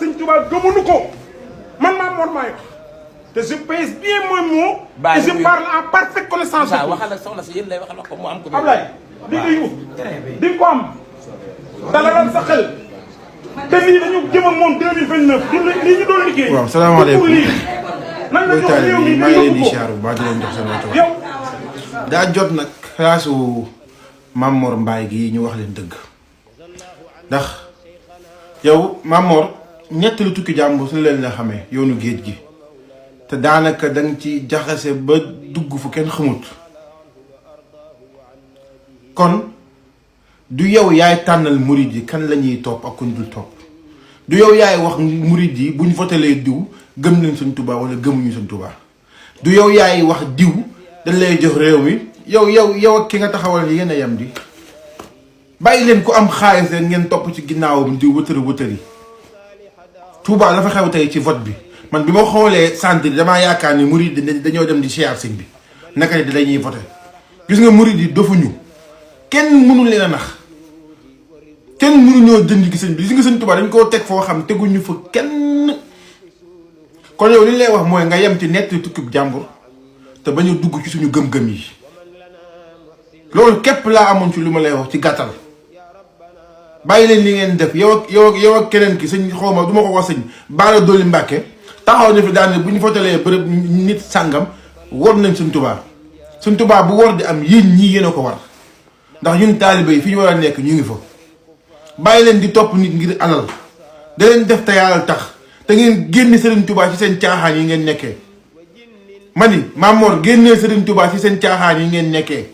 sëñ Touba gëmuñu ko man Mame Mor maay wax te je pèse bien mon mot. et je parle en parfaite connaissance de cause. waxal ak soxna si yéen lay waxal wax ko mu am ko. Ablaye di nga yuuf di nga ko am dalalal sa xel te lii dañu jëm ak moom 2029 lii ñu doon liggéey. waaw salaamaaleykum nan la jox réew mi maa ngi leen di siyaar bu baax di leen jox seen wàcc yow daa jot nag xalaasu Mame Mor Mbaye gi ñu wax leen dëgg ndax yow Mame Mor ñett lu tukki jàmbur su leen la xamee yoonu géej gi te daanaka danga ci jaxase ba dugg fu kenn xamut kon du yow yaay tànnal murid yi kan la ñuy topp ak kuñ dul topp du yow yaay wax murid yi buñ votelee diw gëm nañ Sëñ Tuubaa wala gëmuñu Sëñ Tuubaa du yow yaay wax diw dañ lay jox réew mi yow ak ki nga taxawal yéen a yem di bàyyi leen ku am xaalis leen ngeen topp ci ginnaawam di wëtëri Tuubaa dafa xew tey ci vote bi man bi ma xoolee centre damaa yaakaar ni murid yi dañoo dem di siyaar sëñ bi naka ne dañuy voté gis nga murid yi dofuñu kenn mënul leen a nax kenn mënuñoo jënd gi sëñ bi gis nga Sëñ Tuubaa dañ koo teg foo xam teguñu fa kenn kon yow li lay wax mooy nga yem ci nett tukkib jàmbur te bañ a dugg ci suñu gëm-gëm yi loolu képp laa amoon ci lu ma lay wax ci gàttal bàyyi leen li ngeen def yow ak keneen ki sëñ xawma du ma ko wax sëñ Bara Dolly Mbacké taxaw na fi daan ne bu ñu fotalee bërëb nit sàngam war nañ Sëñ Tuubaa Sëñ Tuubaa bu war di am yéen ñii yéen a ko war ndax ñun taalibe yi fi ñu war a nekk ñu ngi fa bàyyi leen di topp nit ngir alal da leen def te yàlla tax te ngeen génne Sëriñ Tuubaa ci seen caaxaan yi ngeen nekkee ma ni Mame Mor génnee Sëriñ Tuubaa ci seen caaxaan yi ngeen nekkee